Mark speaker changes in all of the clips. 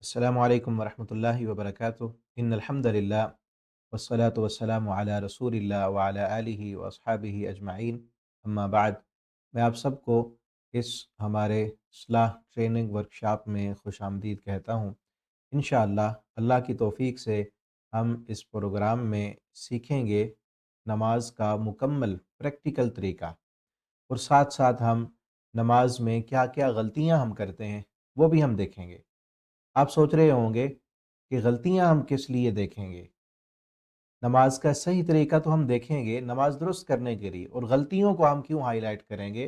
Speaker 1: السلام علیکم ورحمۃ اللہ وبرکاتہ ان الحمد للہ والصلاة والسلام علی رسول اللہ وعلی آلہ واصحابہ اجمعین اما بعد۔ میں آپ سب کو اس ہمارے اصلاح ٹریننگ ورکشاپ میں خوش آمدید کہتا ہوں۔ انشاءاللہ اللہ کی توفیق سے ہم اس پروگرام میں سیکھیں گے نماز کا مکمل پریکٹیکل طریقہ، اور ساتھ ساتھ ہم نماز میں کیا کیا غلطیاں ہم کرتے ہیں وہ بھی ہم دیکھیں گے۔ آپ سوچ رہے ہوں گے کہ غلطیاں ہم کس لیے دیکھیں گے؟ نماز کا صحیح طریقہ تو ہم دیکھیں گے نماز درست کرنے کے لیے، اور غلطیوں کو ہم کیوں ہائی لائٹ کریں گے؟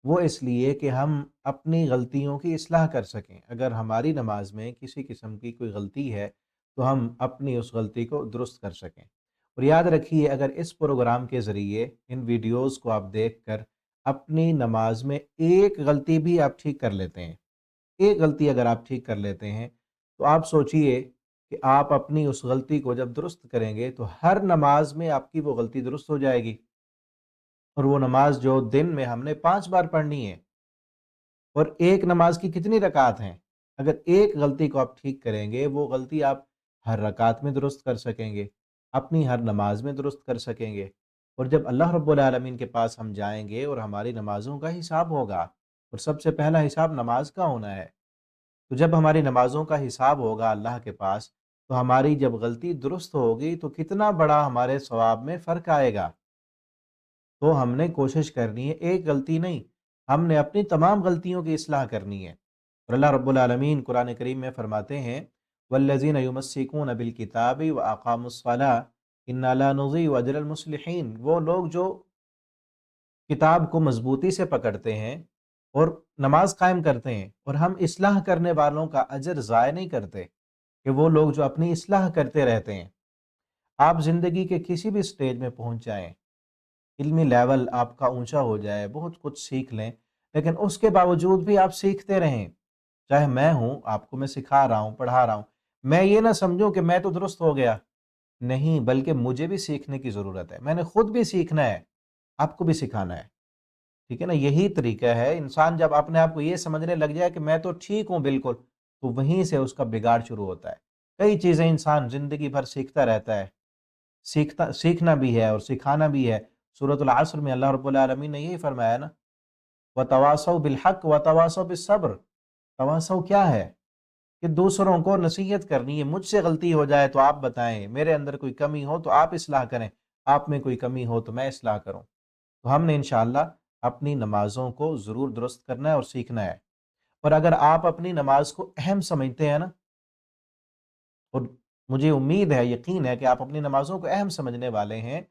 Speaker 1: وہ اس لیے کہ ہم اپنی غلطیوں کی اصلاح کر سکیں۔ اگر ہماری نماز میں کسی قسم کی کوئی غلطی ہے تو ہم اپنی اس غلطی کو درست کر سکیں۔ اور یاد رکھیے، اگر اس پروگرام کے ذریعے ان ویڈیوز کو آپ دیکھ کر اپنی نماز میں ایک غلطی بھی آپ ٹھیک کر لیتے ہیں، ایک غلطی اگر آپ ٹھیک کر لیتے ہیں، تو آپ سوچئے کہ آپ اپنی اس غلطی کو جب درست کریں گے تو ہر نماز میں آپ کی وہ غلطی درست ہو جائے گی۔ اور وہ نماز جو دن میں ہم نے 5 بار پڑھنی ہے، اور ایک نماز کی کتنی رکعت ہیں؟ اگر ایک غلطی کو آپ ٹھیک کریں گے، وہ غلطی آپ ہر رکعت میں درست کر سکیں گے، اپنی ہر نماز میں درست کر سکیں گے۔ اور جب اللہ رب العالمین کے پاس ہم جائیں گے اور ہماری نمازوں کا حساب ہوگا، اور سب سے پہلا حساب نماز کا ہونا ہے، تو جب ہماری نمازوں کا حساب ہوگا اللہ کے پاس، تو ہماری جب غلطی درست ہوگی تو کتنا بڑا ہمارے ثواب میں فرق آئے گا۔ تو ہم نے کوشش کرنی ہے، ایک غلطی نہیں، ہم نے اپنی تمام غلطیوں کی اصلاح کرنی ہے۔ اور اللہ رب العالمین قرآن کریم میں فرماتے ہیں والذین یمسکون بالکتاب واقاموا الصلاۃ انا لا نضیع اجر المصلحین، وہ لوگ جو کتاب کو مضبوطی سے پکڑتے ہیں اور نماز قائم کرتے ہیں، اور ہم اصلاح کرنے والوں کا اجر ضائع نہیں کرتے، کہ وہ لوگ جو اپنی اصلاح کرتے رہتے ہیں۔ آپ زندگی کے کسی بھی سٹیج میں پہنچ جائیں، علمی لیول آپ کا اونچا ہو جائے، بہت کچھ سیکھ لیں، لیکن اس کے باوجود بھی آپ سیکھتے رہیں۔ چاہے میں ہوں، آپ کو میں سکھا رہا ہوں، پڑھا رہا ہوں، میں یہ نہ سمجھوں کہ میں تو درست ہو گیا، نہیں، بلکہ مجھے بھی سیکھنے کی ضرورت ہے، میں نے خود بھی سیکھنا ہے، آپ کو بھی سکھانا ہے۔ ٹھیک ہے نا؟ یہی طریقہ ہے، انسان جب اپنے آپ کو یہ سمجھنے لگ جائے کہ میں تو ٹھیک ہوں بالکل، تو وہیں سے اس کا بگاڑ شروع ہوتا ہے۔ کئی چیزیں انسان زندگی بھر سیکھتا رہتا ہے، سیکھنا بھی ہے اور سکھانا بھی ہے۔ سورۃ العصر میں اللہ رب العالمین نے یہی فرمایا نا، وَتَوَاصَوْا بِالْحَقِّ وَتَوَاصَوْا بِالصَّبْرِ۔ تواصو کیا ہے؟ کہ دوسروں کو نصیحت کرنی ہے۔ مجھ سے غلطی ہو جائے تو آپ بتائیں، میرے اندر کوئی کمی ہو تو آپ اصلاح کریں، آپ میں کوئی کمی ہو تو میں اصلاح کروں۔ تو ہم نے انشاءاللہ اپنی نمازوں کو ضرور درست کرنا ہے اور سیکھنا ہے۔ اور اگر آپ اپنی نماز کو اہم سمجھتے ہیں نا، اور مجھے امید ہے، یقین ہے کہ آپ اپنی نمازوں کو اہم سمجھنے والے ہیں،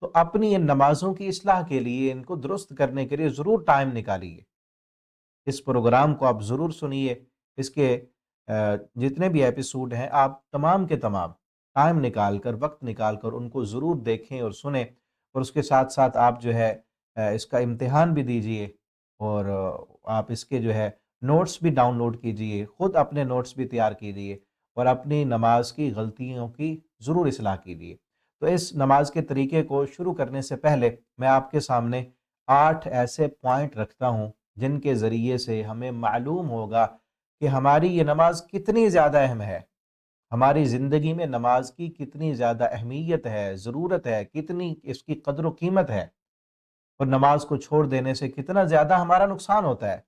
Speaker 1: تو اپنی ان نمازوں کی اصلاح کے لیے، ان کو درست کرنے کے لیے ضرور ٹائم نکالیے۔ اس پروگرام کو آپ ضرور سنیے، اس کے جتنے بھی ایپیسوڈ ہیں آپ تمام کے تمام ٹائم نکال کر، وقت نکال کر ان کو ضرور دیکھیں اور سنیں، اور اس کے ساتھ ساتھ آپ جو ہے اس کا امتحان بھی دیجئے، اور آپ اس کے جو ہے نوٹس بھی ڈاؤن لوڈ کیجئے، خود اپنے نوٹس بھی تیار کیجئے، اور اپنی نماز کی غلطیوں کی ضرور اصلاح کیجئے۔ تو اس نماز کے طریقے کو شروع کرنے سے پہلے میں آپ کے سامنے 8 ایسے پوائنٹ رکھتا ہوں جن کے ذریعے سے ہمیں معلوم ہوگا کہ ہماری یہ نماز کتنی زیادہ اہم ہے، ہماری زندگی میں نماز کی کتنی زیادہ اہمیت ہے، ضرورت ہے، کتنی اس کی قدر و قیمت ہے، اور نماز کو چھوڑ دینے سے کتنا زیادہ ہمارا نقصان ہوتا ہے۔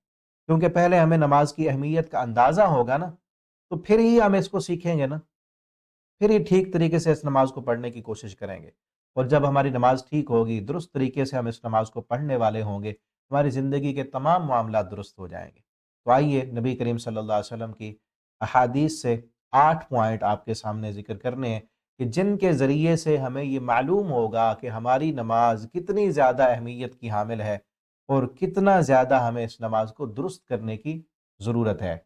Speaker 1: کیونکہ پہلے ہمیں نماز کی اہمیت کا اندازہ ہوگا نا، تو پھر ہی ہم اس کو سیکھیں گے نا، پھر ہی ٹھیک طریقے سے اس نماز کو پڑھنے کی کوشش کریں گے۔ اور جب ہماری نماز ٹھیک ہوگی، درست طریقے سے ہم اس نماز کو پڑھنے والے ہوں گے، ہماری زندگی کے تمام معاملات درست ہو جائیں گے۔ تو آئیے نبی کریم صلی اللہ علیہ وسلم کی احادیث سے 8 پوائنٹ آپ کے سامنے ذکر کرنے ہیں، کہ جن کے ذریعے سے ہمیں یہ معلوم ہوگا کہ ہماری نماز کتنی زیادہ اہمیت کی حامل ہے، اور کتنا زیادہ ہمیں اس نماز کو درست کرنے کی ضرورت ہے۔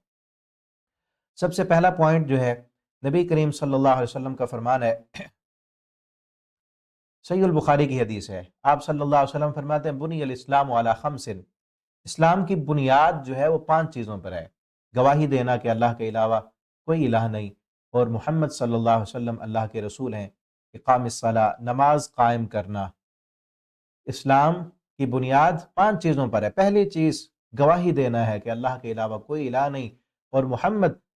Speaker 1: سب سے پہلا پوائنٹ جو ہے، نبی کریم صلی اللہ علیہ وسلم کا فرمان ہے، صحیح البخاری کی حدیث ہے، آپ صلی اللہ علیہ وسلم فرماتے ہیں بنی الاسلام علی خمس، اسلام کی بنیاد جو ہے وہ 5 چیزوں پر ہے: گواہی دینا کہ اللہ کے علاوہ کوئی الہ نہیں، اور محمد صلی اللہ علیہ وسلم اللہ کے رسول ہیں، اقام الصلاۃ، نماز قائم کرنا۔ اسلام کی بنیاد 5 چیزوں پر ہے۔ پہلی چیز گواہی دینا ہے کہ اللہ کے علاوہ کوئی الہ نہیں، اور محمد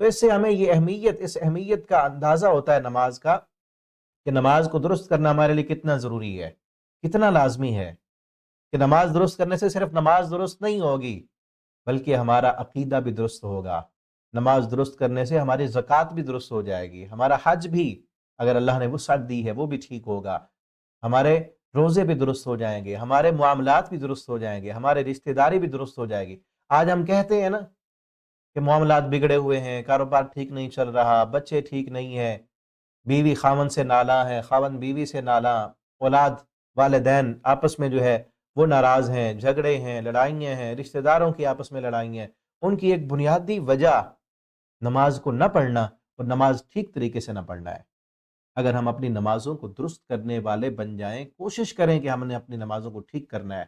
Speaker 1: تو اس سے ہمیں اس اہمیت کا اندازہ ہوتا ہے نماز کا، کہ نماز کو درست کرنا ہمارے لیے کتنا ضروری ہے، کتنا لازمی ہے، کہ نماز درست کرنے سے صرف نماز درست نہیں ہوگی بلکہ ہمارا عقیدہ بھی درست ہوگا۔ نماز درست کرنے سے ہماری زکوٰۃ بھی درست ہو جائے گی، ہمارا حج بھی اگر اللہ نے وسعت دی ہے وہ بھی ٹھیک ہوگا، ہمارے روزے بھی درست ہو جائیں گے، ہمارے معاملات بھی درست ہو جائیں گے، ہمارے رشتہ داری بھی درست ہو جائے گی۔ آج ہم کہتے ہیں نا کہ معاملات بگڑے ہوئے ہیں، کاروبار ٹھیک نہیں چل رہا، بچے ٹھیک نہیں ہیں، بیوی خاوند سے نالاں ہے، خاوند بیوی سے نالاں، اولاد والدین آپس میں جو ہے وہ ناراض ہیں، جھگڑے ہیں، لڑائیاں ہیں، رشتہ داروں کی آپس میں لڑائیاں ہیں۔ ان کی ایک بنیادی وجہ نماز کو نہ پڑھنا اور نماز ٹھیک طریقے سے نہ پڑھنا ہے۔ اگر ہم اپنی نمازوں کو درست کرنے والے بن جائیں، کوشش کریں کہ ہم نے اپنی نمازوں کو ٹھیک کرنا ہے،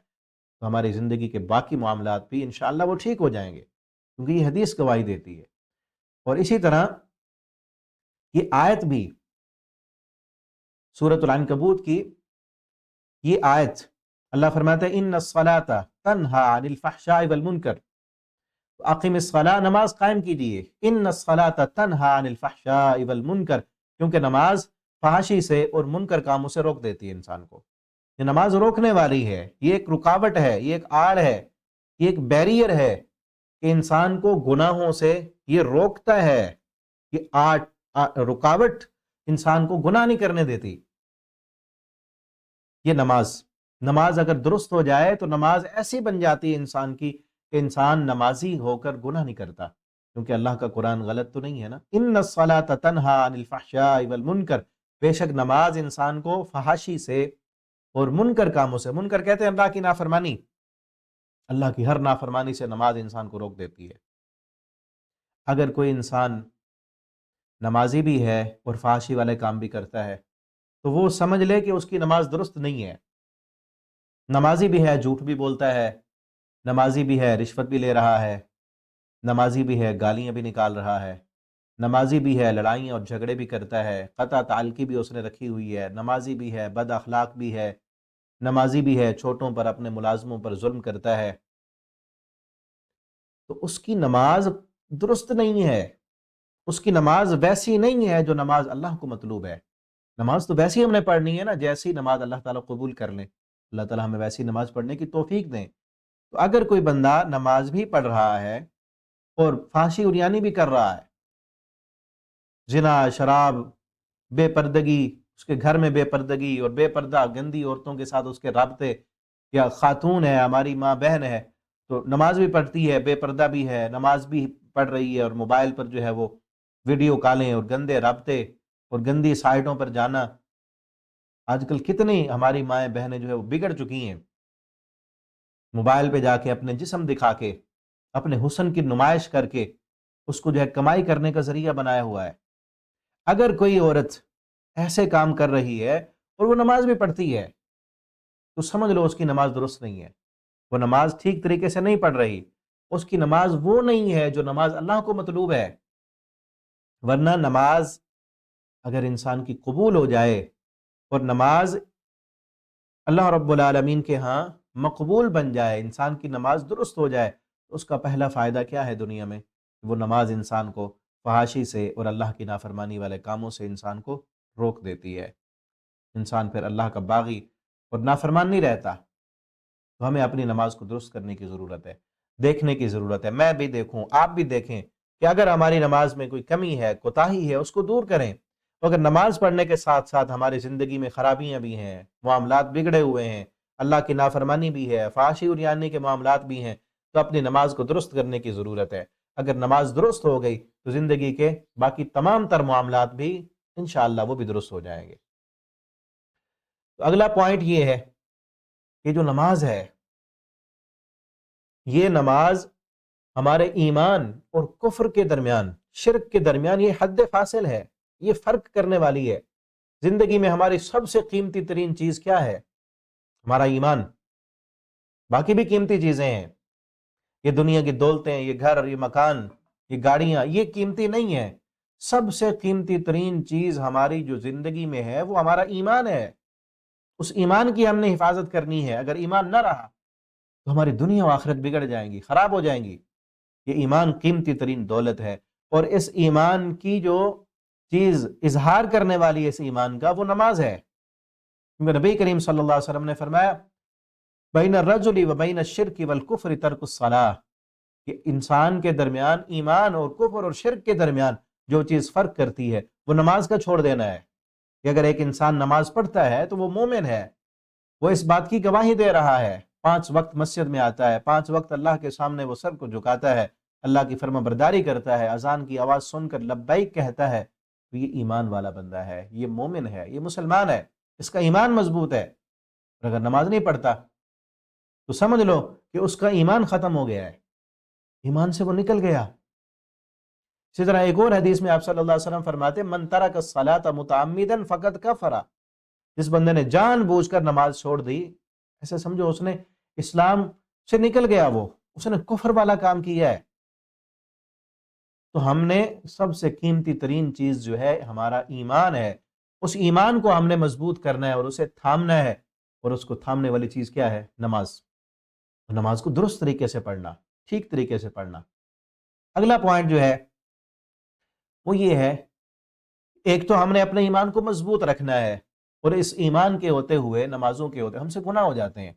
Speaker 1: تو ہماری زندگی کے باقی معاملات بھی انشاءاللہ وہ ٹھیک ہو جائیں گے، کیونکہ یہ حدیث گواہی دیتی ہے۔ اور اسی طرح یہ آیت بھی سورۃ العنکبوت کی یہ آیت، اللہ فرماتا ہے ان الصلاۃ تنہا عن الفحشاء والمنکر، اقیم الصلاۃ، نماز قائم کیجئے، ان الصلاۃ تنہا عن الفحشاء والمنکر، کیونکہ نماز فحاشی سے اور منکر کاموں سے روک دیتی ہے انسان کو۔ یہ نماز روکنے والی ہے، یہ ایک رکاوٹ ہے، یہ ایک آڑ ہے، یہ ایک بیریئر ہے کہ انسان کو گناہوں سے یہ روکتا ہے، یہ رکاوٹ انسان کو گناہ نہیں کرنے دیتی۔ یہ نماز اگر درست ہو جائے تو نماز ایسی بن جاتی ہے انسان کی کہ انسان نمازی ہو کر گناہ نہیں کرتا، کیونکہ اللہ کا قرآن غلط تو نہیں ہے نا۔ ان الصلاۃ تنہا عن الفحشاء والمنکر، بے شک نماز انسان کو فحاشی سے اور منکر کاموں سے، منکر کہتے ہیں اللہ کی نافرمانی، اللہ کی ہر نافرمانی سے نماز انسان کو روک دیتی ہے۔ اگر کوئی انسان نمازی بھی ہے اور فحاشی والے کام بھی کرتا ہے تو وہ سمجھ لے کہ اس کی نماز درست نہیں ہے۔ نمازی بھی ہے، جھوٹ بھی بولتا ہے، نمازی بھی ہے، رشوت بھی لے رہا ہے، نمازی بھی ہے، گالیاں بھی نکال رہا ہے، نمازی بھی ہے، لڑائیاں اور جھگڑے بھی کرتا ہے، قطع تعلقی بھی اس نے رکھی ہوئی ہے، نمازی بھی ہے، بد اخلاق بھی ہے، نمازی بھی ہے، چھوٹوں پر اپنے ملازموں پر ظلم کرتا ہے، تو اس کی نماز درست نہیں ہے، اس کی نماز ویسی نہیں ہے جو نماز اللہ کو مطلوب ہے۔ نماز تو ویسی ہم نے پڑھنی ہے نا جیسی نماز اللہ تعالیٰ قبول کر لیں، اللہ تعالیٰ ہمیں ویسی نماز پڑھنے کی توفیق دیں۔ تو اگر کوئی بندہ نماز بھی پڑھ رہا ہے اور فحشی عریانی بھی کر رہا ہے، زنا، شراب، بے پردگی، اس کے گھر میں بے پردگی اور بے پردہ گندی عورتوں کے ساتھ اس کے رابطے، یا خاتون ہے ہماری ماں بہن ہے تو نماز بھی پڑھتی ہے، بے پردہ بھی ہے، نماز بھی پڑھ رہی ہے اور موبائل پر جو ہے وہ ویڈیو کالیں اور گندے رابطے اور گندی سائٹوں پر جانا۔ آج کل کتنی ہماری مائیں بہنیں جو ہے وہ بگڑ چکی ہیں، موبائل پہ جا کے اپنے جسم دکھا کے، اپنے حسن کی نمائش کر کے اس کو جو ہے کمائی کرنے کا ذریعہ بنایا ہوا ہے۔ اگر کوئی عورت ایسے کام کر رہی ہے اور وہ نماز بھی پڑھتی ہے تو سمجھ لو اس کی نماز درست نہیں ہے، وہ نماز ٹھیک طریقے سے نہیں پڑھ رہی، اس کی نماز وہ نہیں ہے جو نماز اللہ کو مطلوب ہے۔ ورنہ نماز اگر انسان کی قبول ہو جائے اور نماز اللہ رب العالمین کے ہاں مقبول بن جائے، انسان کی نماز درست ہو جائے، تو اس کا پہلا فائدہ کیا ہے دنیا میں؟ وہ نماز انسان کو فحاشی سے اور اللہ کی نافرمانی والے کاموں سے انسان کو روک دیتی ہے، انسان پھر اللہ کا باغی اور نافرمان نہیں رہتا۔ تو ہمیں اپنی نماز کو درست کرنے کی ضرورت ہے، دیکھنے کی ضرورت ہے، میں بھی دیکھوں، آپ بھی دیکھیں کہ اگر ہماری نماز میں کوئی کمی ہے، کوتاہی ہے، اس کو دور کریں۔ تو اگر نماز پڑھنے کے ساتھ ساتھ ہماری زندگی میں خرابیاں بھی ہیں، معاملات بگڑے ہوئے ہیں، اللہ کی نافرمانی بھی ہے، فحاشی عریانی کے معاملات بھی ہیں، تو اپنی نماز کو درست کرنے کی ضرورت ہے۔ اگر نماز درست ہو گئی تو زندگی کے باقی تمام تر معاملات بھی انشاءاللہ وہ بھی درست ہو جائیں گے۔ تو اگلا پوائنٹ یہ ہے کہ جو نماز ہے، یہ نماز ہمارے ایمان اور کفر کے درمیان، شرک کے درمیان یہ حد فاصل ہے، یہ فرق کرنے والی ہے۔ زندگی میں ہماری سب سے قیمتی ترین چیز کیا ہے؟ ہمارا ایمان۔ باقی بھی قیمتی چیزیں ہیں، یہ دنیا کی دولتیں، یہ گھر، یہ مکان، یہ گاڑیاں، یہ قیمتی نہیں ہیں۔ سب سے قیمتی ترین چیز ہماری جو زندگی میں ہے وہ ہمارا ایمان ہے۔ اس ایمان کی ہم نے حفاظت کرنی ہے۔ اگر ایمان نہ رہا تو ہماری دنیا و آخرت بگڑ جائیں گی، خراب ہو جائیں گی۔ یہ ایمان قیمتی ترین دولت ہے، اور اس ایمان کی جو چیز اظہار کرنے والی ہے اس ایمان کا، وہ نماز ہے. کیونکہ نبی کریم صلی اللہ علیہ وسلم نے فرمایا بین الرجل و بین الشرک والکفر ترک الصلاۃ، کہ انسان کے درمیان، ایمان اور کفر اور شرک کے درمیان جو چیز فرق کرتی ہے وہ نماز کا چھوڑ دینا ہے. کہ اگر ایک انسان نماز پڑھتا ہے تو وہ مومن ہے، وہ اس بات کی گواہی دے رہا ہے، 5 وقت مسجد میں آتا ہے، 5 وقت اللہ کے سامنے وہ سر کو جھکاتا ہے، اللہ کی فرما برداری کرتا ہے، اذان کی آواز سن کر لبیک کہتا ہے، تو یہ ایمان والا بندہ ہے، یہ مومن ہے، یہ مسلمان ہے، اس کا ایمان مضبوط ہے. اور اگر نماز نہیں پڑھتا تو سمجھ لو کہ اس کا ایمان ختم ہو گیا ہے، ایمان سے وہ نکل گیا. اسی طرح ایک اور حدیث میں آپ صلی اللہ علیہ وسلم فرماتے من ترک الصلاۃ متعمدا فقد کفر، جس بندے نے جان بوجھ کر نماز چھوڑ دی، ایسے سمجھو اس نے اسلام سے نکل گیا، وہ اس نے کفر والا کام کیا ہے. تو ہم نے سب سے قیمتی ترین چیز جو ہے ہمارا ایمان ہے، اس ایمان کو ہم نے مضبوط کرنا ہے اور اسے تھامنا ہے. اور اس کو تھامنے والی چیز کیا ہے؟ نماز. نماز کو درست طریقے سے پڑھنا، ٹھیک طریقے سے پڑھنا. اگلا پوائنٹ جو ہے وہ یہ ہے، ایک تو ہم نے اپنے ایمان کو مضبوط رکھنا ہے، اور اس ایمان کے ہوتے ہوئے، نمازوں کے ہوتے ہم سے گناہ ہو جاتے ہیں،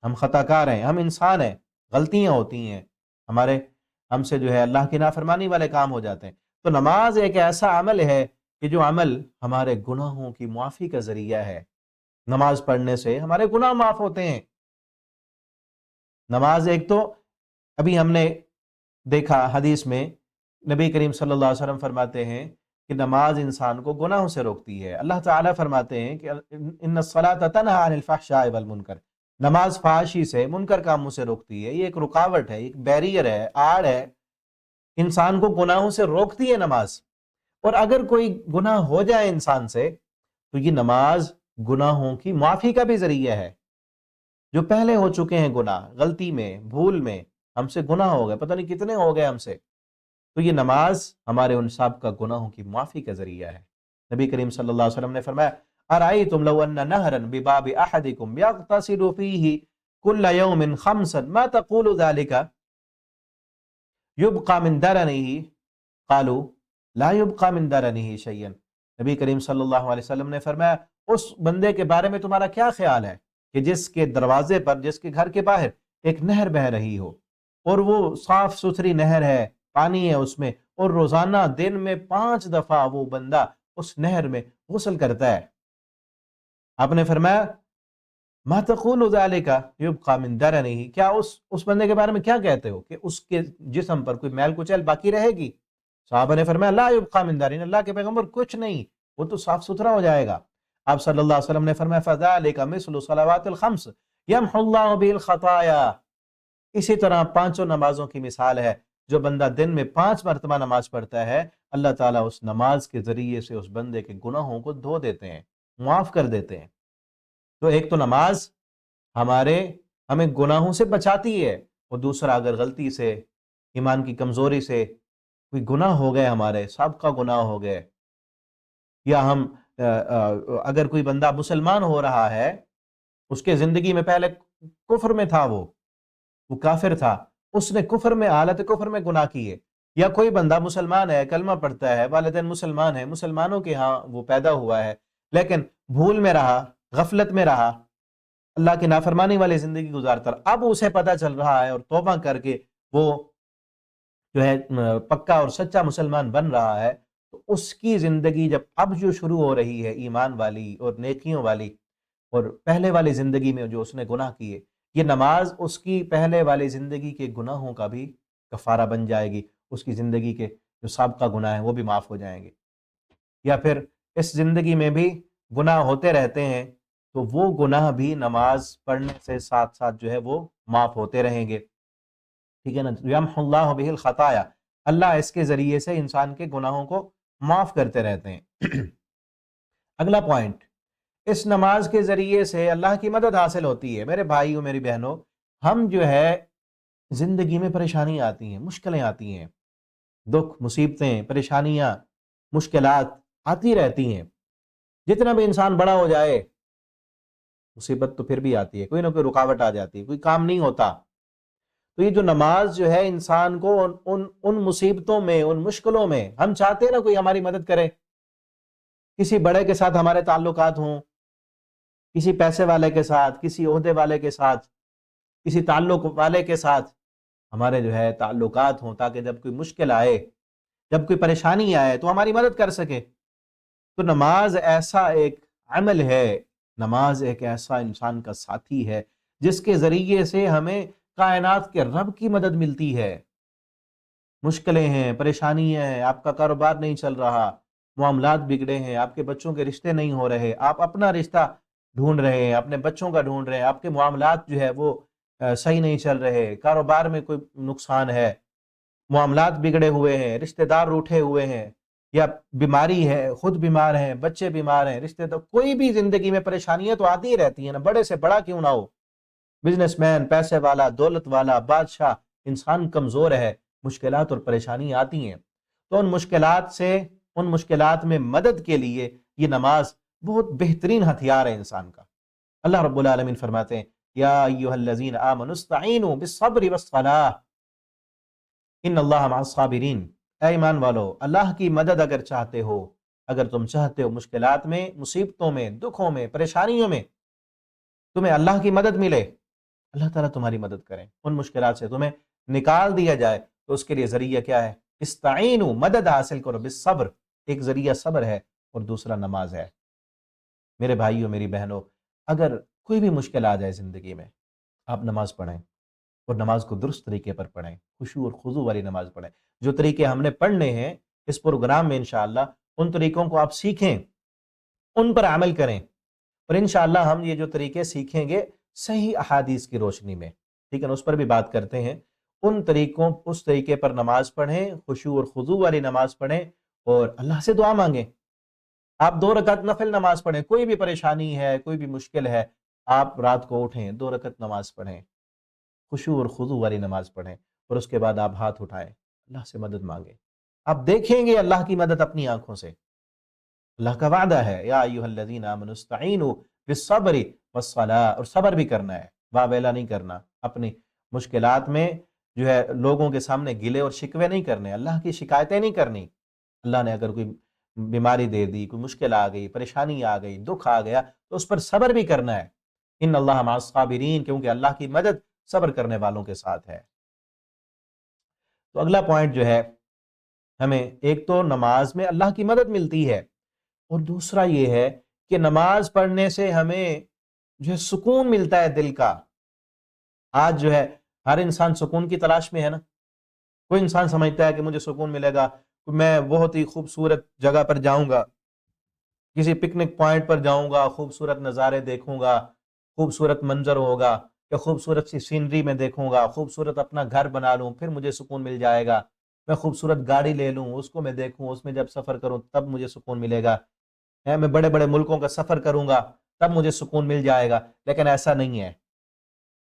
Speaker 1: ہم خطا کار ہیں، ہم انسان ہیں، غلطیاں ہوتی ہیں ہم سے جو ہے اللہ کی نافرمانی والے کام ہو جاتے ہیں. تو نماز ایک ایسا عمل ہے کہ جو عمل ہمارے گناہوں کی معافی کا ذریعہ ہے. نماز پڑھنے سے ہمارے گناہ معاف ہوتے ہیں. نماز ایک تو ابھی ہم نے دیکھا حدیث میں نبی کریم صلی اللہ علیہ وسلم فرماتے ہیں کہ نماز انسان کو گناہوں سے روکتی ہے. اللہ تعالیٰ فرماتے ہیں کہ ان الصلاۃ تنہی عن الفحشاء والمنکر، نماز فحاشی سے، منکر کاموں سے روکتی ہے. یہ ایک رکاوٹ ہے، ایک بیریئر ہے، آڑ ہے، انسان کو گناہوں سے روکتی ہے نماز. اور اگر کوئی گناہ ہو جائے انسان سے تو یہ نماز گناہوں کی معافی کا بھی ذریعہ ہے. جو پہلے ہو چکے ہیں گناہ، غلطی میں، بھول میں ہم سے گناہ ہو گئے، پتہ نہیں کتنے ہو گئے ہم سے، تو یہ نماز ہمارے ان سابقہ گناہوں کی معافی کا ذریعہ ہے. نبی کریم صلی اللہ علیہ وسلم نے فرمایا ارأیتم لو ان نہرا بباب احدکم یغتسل فیہ کل یوم خمسا ما تقول ذلك یبقى من درنہ قالوا لا يبقى من درنہ شیئا. نبی کریم صلی اللہ علیہ وسلم نے فرمایا اس بندے کے بارے میں تمہارا کیا خیال ہے کہ جس کے دروازے پر، جس کے گھر کے باہر ایک نہر بہہ رہی ہو، اور وہ صاف ستھری نہر ہے، پانی ہے اس میں، اور روزانہ دن میں 5 دفعہ وہ بندہ اس نہر میں غسل کرتا ہے. آپ نے فرمایا ما تقول ذلك يبقى من درنه، کیا اس بندے کے بارے میں کیا کہتے ہو کہ اس کے جسم پر کوئی میل کچیل باقی رہے گی؟ صحابہ نے فرمایا لا يبقى من درنه، اللہ کے پیغمبر کچھ نہیں، وہ تو صاف ستھرا ہو جائے گا. آپ صلی اللہ علیہ وسلم نے فرمایا فذلك مثل صلوات الخمس يمحو الله به الخطايا، اسی طرح 5 نمازوں کی مثال ہے. جو بندہ دن میں 5 مرتبہ نماز پڑھتا ہے، اللہ تعالیٰ اس نماز کے ذریعے سے اس بندے کے گناہوں کو دھو دیتے ہیں، معاف کر دیتے ہیں. تو ایک تو نماز ہمیں گناہوں سے بچاتی ہے، اور دوسرا اگر غلطی سے، ایمان کی کمزوری سے کوئی گناہ ہو گئے، ہمارے سابقہ گناہ ہو گئے، یا ہم اگر کوئی بندہ مسلمان ہو رہا ہے، اس کے زندگی میں پہلے کفر میں تھا، وہ کافر تھا، اس نے کفر میں، حالت کفر میں گناہ کیے، یا کوئی بندہ مسلمان ہے، کلمہ پڑھتا ہے، والدین مسلمان ہیں، مسلمانوں کے ہاں وہ پیدا ہوا ہے، لیکن بھول میں رہا، غفلت میں رہا، اللہ کی نافرمانی والی زندگی گزارتا رہا. اب اسے پتہ چل رہا ہے اور توبہ کر کے وہ جو ہے پکا اور سچا مسلمان بن رہا ہے، تو اس کی زندگی جب اب جو شروع ہو رہی ہے ایمان والی اور نیکیوں والی، اور پہلے والی زندگی میں جو اس نے گناہ کیے، یہ نماز اس کی پہلے والی زندگی کے گناہوں کا بھی کفارہ بن جائے گی، اس کی زندگی کے جو سابقہ گناہ ہیں وہ بھی معاف ہو جائیں گے. یا پھر اس زندگی میں بھی گناہ ہوتے رہتے ہیں تو وہ گناہ بھی نماز پڑھنے سے ساتھ ساتھ جو ہے وہ معاف ہوتے رہیں گے. ٹھیک ہے نا؟ یمحو اللہ بہ الخطایا، اللہ اس کے ذریعے سے انسان کے گناہوں کو معاف کرتے رہتے ہیں. اگلا پوائنٹ، اس نماز کے ذریعے سے اللہ کی مدد حاصل ہوتی ہے. میرے بھائیوں، میری بہنوں، ہم جو ہے زندگی میں پریشانی آتی ہیں، مشکلیں آتی ہیں، دکھ، مصیبتیں، پریشانیاں، مشکلات آتی رہتی ہیں. جتنا بھی انسان بڑا ہو جائے، مصیبت تو پھر بھی آتی ہے، کوئی نہ کوئی رکاوٹ آ جاتی ہے، کوئی کام نہیں ہوتا. تو یہ جو نماز جو ہے انسان کو ان مصیبتوں میں، ان مشکلوں میں، ہم چاہتے ہیں نا کوئی ہماری مدد کرے، کسی بڑے کے ساتھ ہمارے تعلقات ہوں، کسی پیسے والے کے ساتھ، کسی عہدے والے کے ساتھ، کسی تعلق والے کے ساتھ ہمارے جو ہے تعلقات ہوں، تاکہ جب کوئی مشکل آئے، جب کوئی پریشانی آئے تو ہماری مدد کر سکے۔ تو نماز ایسا ایک عمل ہے، نماز ایک ایسا انسان کا ساتھی ہے جس کے ذریعے سے ہمیں کائنات کے رب کی مدد ملتی ہے۔ مشکلیں ہیں، پریشانیاں ہیں، آپ کا کاروبار نہیں چل رہا، معاملات بگڑے ہیں، آپ کے بچوں کے رشتے نہیں ہو رہے، آپ اپنا رشتہ ڈھونڈ رہے ہیں، اپنے بچوں کا ڈھونڈ رہے ہیں، آپ کے معاملات جو ہے وہ صحیح نہیں چل رہے، کاروبار میں کوئی نقصان ہے، معاملات بگڑے ہوئے ہیں، رشتہ دار روٹھے ہوئے ہیں، یا بیماری ہے، خود بیمار ہیں، بچے بیمار ہیں، رشتہ دار، کوئی بھی زندگی میں پریشانیاں تو آتی ہی رہتی ہیں نا، بڑے سے بڑا کیوں نہ ہو، بزنس مین، پیسے والا، دولت والا، بادشاہ، انسان کمزور ہے، مشکلات اور پریشانی آتی ہیں۔ تو ان مشکلات میں مدد کے لیے یہ نماز بہت بہترین ہتھیار ہے انسان کا۔ اللہ رب العالمین فرماتے ہیں یا ایھا الذین آمنوا استعینوا بالصبر والصلاۃ ان اللہ مع الصابرین۔ اے ایمان والو، اللہ کی مدد اگر چاہتے ہو، اگر تم چاہتے ہو مشکلات میں، مصیبتوں میں، دکھوں میں، پریشانیوں میں تمہیں اللہ کی مدد ملے، اللہ تعالیٰ تمہاری مدد کریں، ان مشکلات سے تمہیں نکال دیا جائے، تو اس کے لیے ذریعہ کیا ہے؟ استعینوا، مدد حاصل کرو، بالصبر، ایک ذریعہ صبر ہے اور دوسرا نماز ہے۔ میرے بھائیوں، میری بہنوں، اگر کوئی بھی مشکل آ جائے زندگی میں، آپ نماز پڑھیں، اور نماز کو درست طریقے پر پڑھیں، خشوع اور خضوع والی نماز پڑھیں۔ جو طریقے ہم نے پڑھنے ہیں اس پروگرام میں انشاءاللہ، ان طریقوں کو آپ سیکھیں، ان پر عمل کریں، اور انشاءاللہ ہم یہ جو طریقے سیکھیں گے صحیح احادیث کی روشنی میں، ٹھیک ہے نا، اس پر بھی بات کرتے ہیں۔ اس طریقے پر نماز پڑھیں، خشوع اور خضوع والی نماز پڑھیں، اور اللہ سے دعا مانگیں۔ آپ 2 رکعت نفل نماز پڑھیں، کوئی بھی پریشانی ہے، کوئی بھی مشکل ہے، آپ رات کو اٹھیں، 2 رکعت نماز پڑھیں، خشوع اور خضوع والی نماز پڑھیں، اور اس کے بعد آپ ہاتھ اٹھائیں، اللہ سے مدد مانگیں۔ آپ دیکھیں گے اللہ کی مدد اپنی آنکھوں سے۔ اللہ کا وعدہ ہے یا ایھا الذین آمنوا استعینوا بالصبر والصلاۃ، اور صبر بھی کرنا ہے، واویلا نہیں کرنا، اپنی مشکلات میں جو ہے لوگوں کے سامنے گلے اور شکوے نہیں کرنے، اللہ کی شکایتیں نہیں کرنی۔ اللہ نے اگر کوئی بیماری دے دی، کوئی مشکل آ گئی، پریشانی آ گئی، دکھ آ گیا، تو اس پر صبر بھی کرنا ہے۔ ان اللہ مع الصابرین، کیونکہ اللہ کی مدد صبر کرنے والوں کے ساتھ ہے۔ تو اگلا پوائنٹ جو ہے، ہمیں ایک تو نماز میں اللہ کی مدد ملتی ہے، اور دوسرا یہ ہے کہ نماز پڑھنے سے ہمیں جو ہے سکون ملتا ہے دل کا۔ آج جو ہے ہر انسان سکون کی تلاش میں ہے نا۔ کوئی انسان سمجھتا ہے کہ مجھے سکون ملے گا، میں بہت ہی خوبصورت جگہ پر جاؤں گا، کسی پکنک پوائنٹ پر جاؤں گا، خوبصورت نظارے دیکھوں گا، خوبصورت منظر ہوگا، یا خوبصورت سی سینری میں دیکھوں گا، خوبصورت اپنا گھر بنا لوں، پھر مجھے سکون مل جائے گا، میں خوبصورت گاڑی لے لوں، اس کو میں دیکھوں، اس میں جب سفر کروں تب مجھے سکون ملے گا، میں بڑے بڑے ملکوں کا سفر کروں گا تب مجھے سکون مل جائے گا۔ لیکن ایسا نہیں ہے۔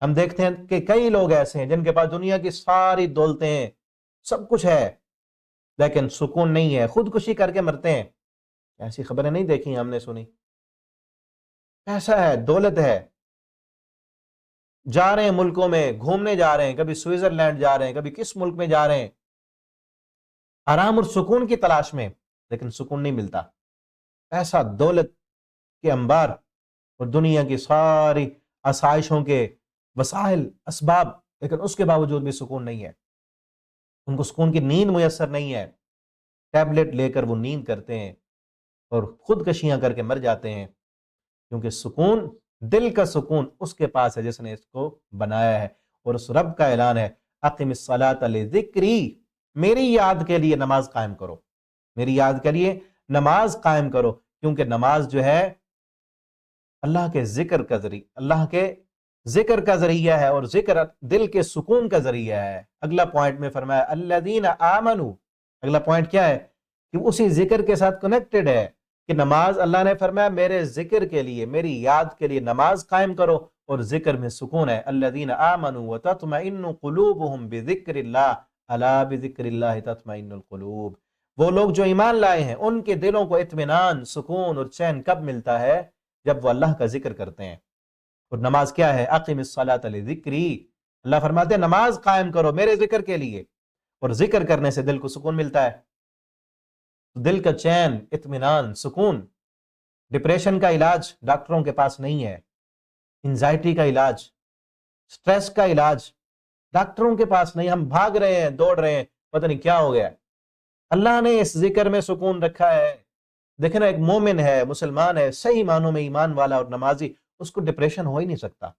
Speaker 1: ہم دیکھتے ہیں کہ کئی لوگ ایسے ہیں جن کے پاس دنیا کی ساری دولتیں ہیں، سب کچھ ہے، لیکن سکون نہیں ہے، خودکشی کر کے مرتے ہیں۔ ایسی خبریں نہیں دیکھی، ہم نے سنی۔ ایسا ہے، دولت ہے، جا رہے ہیں ملکوں میں، گھومنے جا رہے ہیں، کبھی سوئٹزرلینڈ جا رہے ہیں، کبھی کس ملک میں جا رہے ہیں، آرام اور سکون کی تلاش میں، لیکن سکون نہیں ملتا۔ ایسا دولت کے انبار اور دنیا کی ساری آسائشوں کے وسائل، اسباب، لیکن اس کے باوجود بھی سکون نہیں ہے، ان کو سکون کی نیند میسر نہیں ہے۔ ٹیبلٹ لے کر وہ نیند کرتے ہیں اور خودکشیاں کر کے مر جاتے ہیں، کیونکہ سکون، دل کا سکون اس کے پاس ہے جس نے اس کو بنایا ہے، اور اس رب کا اعلان ہے اقم الصلاۃ لذکری، میری یاد کے لیے نماز قائم کرو، میری یاد کے لیے نماز قائم کرو، کیونکہ نماز جو ہے اللہ کے ذکر کا ذریعہ، اللہ کے ذکر کا ذریعہ ہے، اور ذکر دل کے سکون کا ذریعہ ہے۔ اگلا پوائنٹ میں فرمایا الذین آمنوا، اگلا پوائنٹ کیا ہے کہ اسی ذکر کے ساتھ کنیکٹڈ ہے، کہ نماز، اللہ نے فرمایا میرے ذکر کے لیے، میری یاد کے لیے نماز قائم کرو، اور ذکر میں سکون ہے۔ الذین آمنوا وتطمئن قلوبهم بذکر اللہ الا بذکر اللہ تطمئن القلوب، وہ لوگ جو ایمان لائے ہیں ان کے دلوں کو اطمینان، سکون اور چین کب ملتا ہے؟ جب وہ اللہ کا ذکر کرتے ہیں۔ اور نماز کیا ہے؟ اقم الصلاۃ لذکری، اللہ فرماتے ہیں نماز قائم کرو میرے ذکر کے لیے، اور ذکر کرنے سے دل کو سکون ملتا ہے، دل کا چین، اطمینان، سکون۔ ڈپریشن کا علاج ڈاکٹروں کے پاس نہیں ہے، انزائٹی کا علاج، سٹریس کا علاج ڈاکٹروں کے پاس نہیں۔ ہم بھاگ رہے ہیں، دوڑ رہے ہیں، پتہ نہیں کیا ہو گیا۔ اللہ نے اس ذکر میں سکون رکھا ہے۔ دیکھیں نا، ایک مومن ہے، مسلمان ہے، صحیح معنوں میں ایمان والا اور نمازی، اس کو ڈپریشن ہو ہی نہیں سکتا۔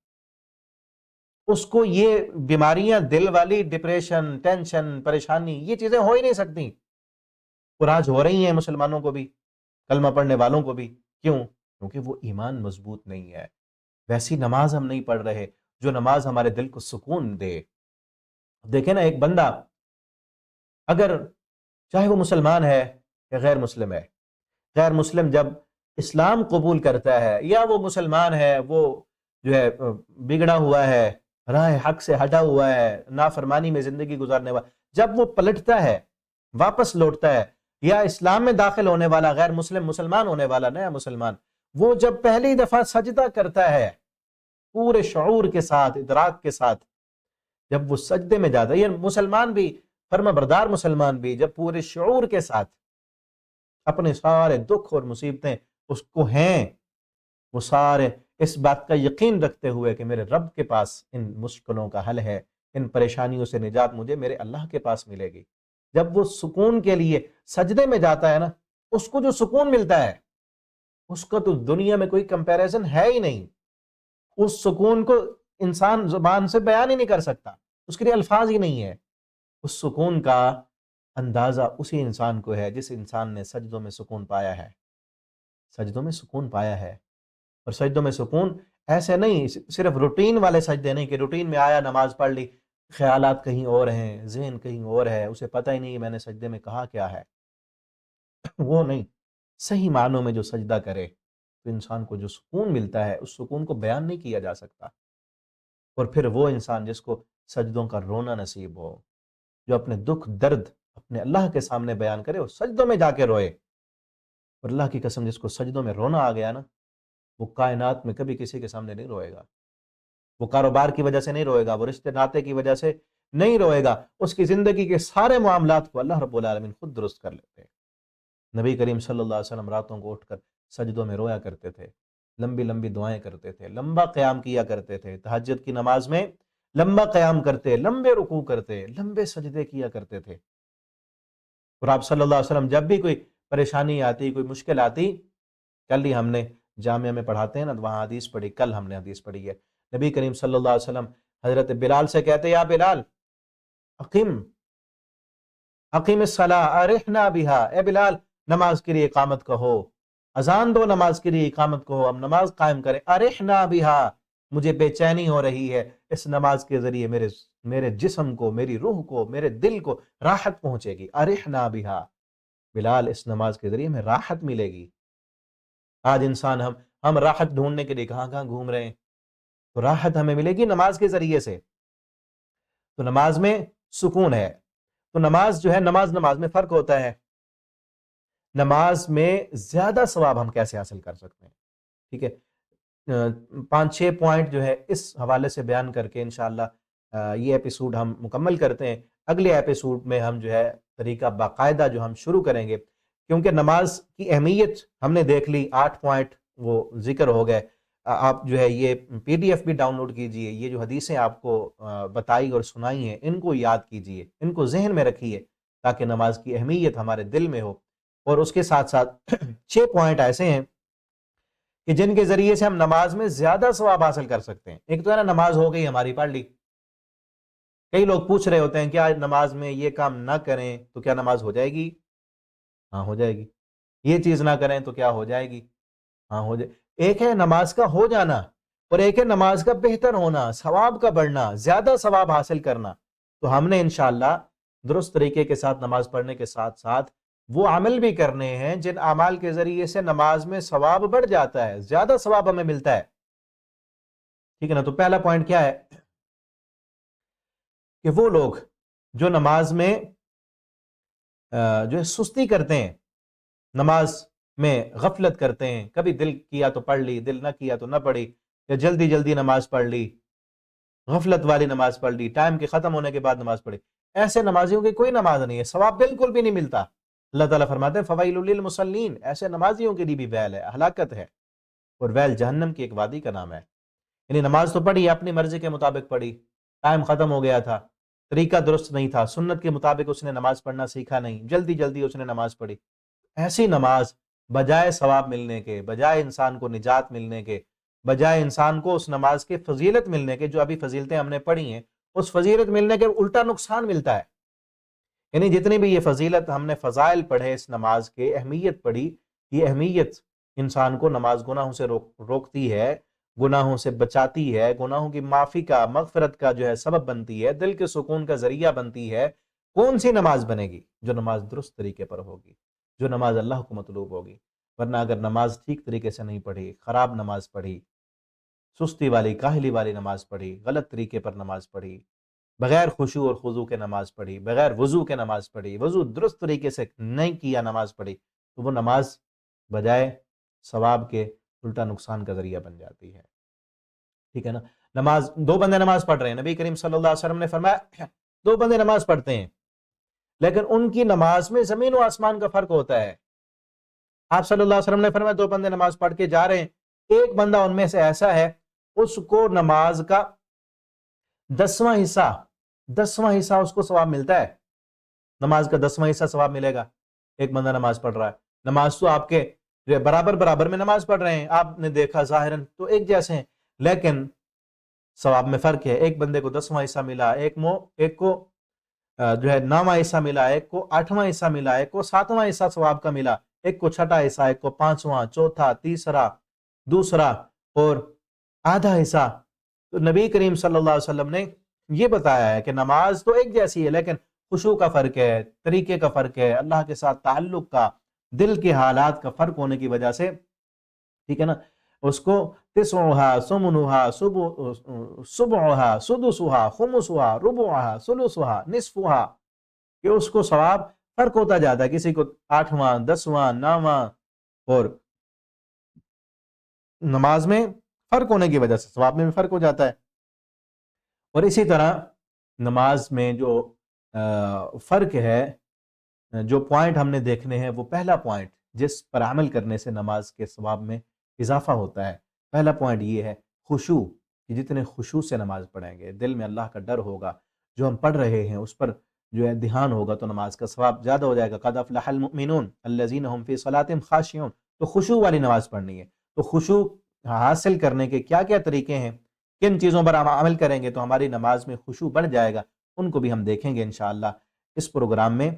Speaker 1: اس کو یہ بیماریاں، دل والی ڈپریشن، ٹینشن، پریشانی، یہ چیزیں ہو ہی نہیں سکتی، اور آج ہو رہی ہیں مسلمانوں کو بھی، کلمہ پڑھنے والوں کو بھی۔ کیوں؟ کیونکہ وہ ایمان مضبوط نہیں ہے، ویسی نماز ہم نہیں پڑھ رہے جو نماز ہمارے دل کو سکون دے۔ دیکھیں نا، ایک بندہ اگر چاہے وہ مسلمان ہے یا غیر مسلم ہے، غیر مسلم جب اسلام قبول کرتا ہے، یا وہ مسلمان ہے، وہ جو ہے بگڑا ہوا ہے، راہ حق سے ہٹا ہوا ہے، نافرمانی میں زندگی گزارنے والا، جب وہ پلٹتا ہے، واپس لوٹتا ہے، یا اسلام میں داخل ہونے والا غیر مسلم مسلمان ہونے والا نیا مسلمان، وہ جب پہلی دفعہ سجدہ کرتا ہے پورے شعور کے ساتھ، ادراک کے ساتھ، جب وہ سجدے میں جاتا ہے، یہ مسلمان بھی، فرما بردار مسلمان بھی، جب پورے شعور کے ساتھ اپنے سارے دکھ اور مصیبتیں اس کو ہیں، وہ سارے اس بات کا یقین رکھتے ہوئے کہ میرے رب کے پاس ان مشکلوں کا حل ہے، ان پریشانیوں سے نجات مجھے میرے اللہ کے پاس ملے گی، جب وہ سکون کے لیے سجدے میں جاتا ہے نا، اس کو جو سکون ملتا ہے اس کا تو دنیا میں کوئی کمپیریزن ہے ہی نہیں۔ اس سکون کو انسان زبان سے بیان ہی نہیں کر سکتا، اس کے لیے الفاظ ہی نہیں ہے۔ اس سکون کا اندازہ اسی انسان کو ہے جس انسان نے سجدوں میں سکون پایا ہے، سجدوں میں سکون پایا ہے۔ اور سجدوں میں سکون ایسے نہیں صرف روٹین والے سجدے نہیں، کہ روٹین میں آیا نماز پڑھ لی، خیالات کہیں اور ہیں، ذہن کہیں اور ہے، اسے پتہ ہی نہیں میں نے سجدے میں کہا کیا ہے، وہ نہیں۔ صحیح معنوں میں جو سجدہ کرے تو انسان کو جو سکون ملتا ہے، اس سکون کو بیان نہیں کیا جا سکتا۔ اور پھر وہ انسان جس کو سجدوں کا رونا نصیب ہو، جو اپنے دکھ درد اپنے اللہ کے سامنے بیان کرے، اور سجدوں میں جا کے روئے، اور اللہ کی قسم جس کو سجدوں میں رونا آ گیا نا، وہ کائنات میں کبھی کسی کے سامنے نہیں روئے گا، وہ کاروبار کی وجہ سے نہیں روئے گا، وہ رشتے ناطے کی وجہ سے نہیں روئے گا، اس کی زندگی کے سارے معاملات کو اللہ رب العالمین خود درست کر لیتے ہیں۔ نبی کریم صلی اللہ علیہ وسلم راتوں کو اٹھ کر سجدوں میں رویا کرتے تھے، لمبی لمبی دعائیں کرتے تھے، لمبا قیام کیا کرتے تھے، تہجد کی نماز میں لمبا قیام کرتے، لمبے رکوع کرتے، لمبے سجدے کیا کرتے تھے۔ اور آپ صلی اللہ علیہ وسلم جب بھی کوئی پریشانی آتی، کوئی مشکل آتی، کل ہی ہم نے جامعہ میں پڑھاتے ہیں نا، وہاں حدیث پڑھی، کل ہم نے حدیث پڑھی ہے، نبی کریم صلی اللہ علیہ وسلم حضرت بلال سے کہتے یا بلال اقیم الصلاۃ ارحنا بہا، اے بلال نماز کے لیے اقامت کہو، اذان دو، نماز کے لیے اقامت کہو، اب نماز قائم کریں۔ ارحنا بہا، مجھے بے چینی ہو رہی ہے، اس نماز کے ذریعے میرے جسم کو، میری روح کو، میرے دل کو راحت پہنچے گی۔ ارحنا بہا، بلال اس نماز کے ذریعے میں راحت ملے گی۔ آج انسان ہم راحت ڈھونڈنے کے لیے کہاں کہاں گھوم رہے ہیں، تو راحت ہمیں ملے گی نماز کے ذریعے سے۔ تو نماز میں سکون ہے۔ تو نماز جو ہے، نماز میں فرق ہوتا ہے۔ نماز میں زیادہ ثواب ہم کیسے حاصل کر سکتے ہیں، ٹھیک ہے، 5-6 پوائنٹ جو ہے اس حوالے سے بیان کر کے انشاءاللہ یہ ایپیسوڈ ہم مکمل کرتے ہیں۔ اگلے ایپیسوڈ میں ہم جو ہے طریقہ باقاعدہ جو ہم شروع کریں گے، کیونکہ نماز کی اہمیت ہم نے دیکھ لی، 8 پوائنٹ وہ ذکر ہو گئے۔ آپ جو ہے یہ PDF بھی ڈاؤن لوڈ کیجئے، یہ جو حدیثیں آپ کو بتائی اور سنائی ہیں ان کو یاد کیجئے، ان کو ذہن میں رکھیے، تاکہ نماز کی اہمیت ہمارے دل میں ہو۔ اور اس کے ساتھ ساتھ 6 پوائنٹ ایسے ہیں کہ جن کے ذریعے سے ہم نماز میں زیادہ ثواب حاصل کر سکتے ہیں۔ ایک تو ہے نا، نماز ہو گئی ہماری، پڑھ لی۔ کئی لوگ پوچھ رہے ہوتے ہیں کیا نماز میں یہ کام نہ کریں تو کیا نماز ہو جائے گی؟ ہاں ہو جائے گی۔ یہ چیز نہ کریں تو کیا ہو جائے گی؟ ہاں ہو جائے۔ ایک ہے نماز کا ہو جانا، اور ایک ہے نماز کا بہتر ہونا، ثواب کا بڑھنا، زیادہ ثواب حاصل کرنا۔ تو ہم نے انشاءاللہ درست طریقے کے ساتھ نماز پڑھنے کے ساتھ ساتھ وہ عمل بھی کرنے ہیں جن اعمال کے ذریعے سے نماز میں ثواب بڑھ جاتا ہے، زیادہ ثواب ہمیں ملتا ہے، ٹھیک ہے نا۔ تو پہلا پوائنٹ کیا ہے کہ وہ لوگ جو نماز میں جو ہے سستی کرتے ہیں، نماز میں غفلت کرتے ہیں، کبھی دل کیا تو پڑھ لی، دل نہ کیا تو نہ پڑھی، یا جلدی جلدی نماز پڑھ لی، غفلت والی نماز پڑھ لی، ٹائم کے ختم ہونے کے بعد نماز پڑھی، ایسے نمازیوں کی کوئی نماز نہیں ہے، ثواب بالکل بھی نہیں ملتا۔ اللہ تعالیٰ فرماتے ہیں فویل للمصلین، ایسے نمازیوں کے لیے بھی ویل ہے، ہلاکت ہے، اور ویل جہنم کی ایک وادی کا نام ہے۔ یعنی نماز تو پڑھی، اپنی مرضی کے مطابق پڑھی، ٹائم ختم ہو گیا تھا، طریقہ درست نہیں تھا، سنت کے مطابق اس نے نماز پڑھنا سیکھا نہیں، جلدی جلدی اس نے نماز پڑھی، ایسی نماز بجائے ثواب ملنے کے، بجائے انسان کو نجات ملنے کے، بجائے انسان کو اس نماز کے فضیلت ملنے کے، جو ابھی فضیلتیں ہم نے پڑھی ہیں، اس فضیلت ملنے کے الٹا نقصان ملتا ہے۔ یعنی جتنی بھی یہ فضیلت ہم نے فضائل پڑھے، اس نماز کے اہمیت پڑھی، یہ اہمیت انسان کو نماز گناہوں سے روکتی ہے، گناہوں سے بچاتی ہے، گناہوں کی معافی کا، مغفرت کا جو ہے سبب بنتی ہے، دل کے سکون کا ذریعہ بنتی ہے۔ کون سی نماز بنے گی؟ جو نماز درست طریقے پر ہوگی، جو نماز اللہ کو مطلوب ہوگی۔ ورنہ اگر نماز ٹھیک طریقے سے نہیں پڑھی، خراب نماز پڑھی، سستی والی کاہلی والی نماز پڑھی، غلط طریقے پر نماز پڑھی، بغیر خشوع اور خضوع کے نماز پڑھی، بغیر وضو کے نماز پڑھی، وضو درست طریقے سے نہیں کیا نماز پڑھی، تو وہ نماز بجائے ثواب کے الٹا نقصان کا ذریعہ بن جاتی ہے۔ ٹھیک ہے نا؟ نماز، دو بندے نماز پڑھ رہے ہیں، نبی کریم صلی اللہ علیہ وسلم نے فرمایا دو بندے نماز پڑھتے ہیں لیکن ان کی نماز میں زمین و آسمان کا فرق ہوتا ہے۔ آپ صلی اللہ علیہ وسلم نے فرمایا دو بندے نماز پڑھ کے جا رہے ہیں، ایک بندہ ان میں سے ایسا ہے اس کو نماز کا 10واں حصہ اس کو ثواب ملتا ہے، نماز کا 10واں حصہ ثواب ملے گا۔ ایک بندہ نماز پڑھ رہا ہے، نماز تو آپ کے برابر میں نماز پڑھ رہے ہیں، آپ نے دیکھا ظاہراً تو ایک جیسے ہیں، لیکن ثواب میں فرق ہے۔ ایک بندے کو 10واں حصہ ملا، ایک کو جو ہے 9واں حصہ ملا، ایک کو 8واں حصہ ملا، ایک کو 7واں حصہ ثواب کا ملا، ایک کو 6واں حصہ، ایک کو 5واں، چوتھا، تیسرا، دوسرا اور آدھا حصہ۔ تو نبی کریم صلی اللہ علیہ وسلم نے یہ بتایا ہے کہ نماز تو ایک جیسی ہے لیکن خشوع کا فرق ہے، طریقے کا فرق ہے، اللہ کے ساتھ تعلق کا، دل کے حالات کا فرق ہونے کی وجہ سے، ٹھیک ہے نا، اس کو تسعھا، ثمنھا، سبعھا، سدسھا، خمسھا، ربعھا، ثلثھا، نصفھا، کہ اس کو ثواب فرق ہوتا جاتا ہے، کسی کو 8واں، 10واں، 9واں، اور نماز میں فرق ہونے کی وجہ سے ثواب میں بھی فرق ہو جاتا ہے۔ اور اسی طرح نماز میں جو فرق ہے، جو پوائنٹ ہم نے دیکھنے ہیں، وہ پہلا پوائنٹ جس پر عمل کرنے سے نماز کے ثواب میں اضافہ ہوتا ہے، پہلا پوائنٹ یہ ہے خشوع، کہ جتنے خشوع سے نماز پڑھیں گے، دل میں اللہ کا ڈر ہوگا، جو ہم پڑھ رہے ہیں اس پر جو ہے دھیان ہوگا، تو نماز کا ثواب زیادہ ہو جائے گا۔ قد افلح المؤمنون الذین هم فی صلاتهم خاشعون، تو خشوع والی نماز پڑھنی ہے۔ تو خشوع حاصل کرنے کے کیا کیا طریقے ہیں، کن چیزوں پر ہم عمل کریں گے تو ہماری نماز میں خشوع بڑھ جائے گا، ان کو بھی ہم دیکھیں گے انشاءاللہ اس پروگرام میں۔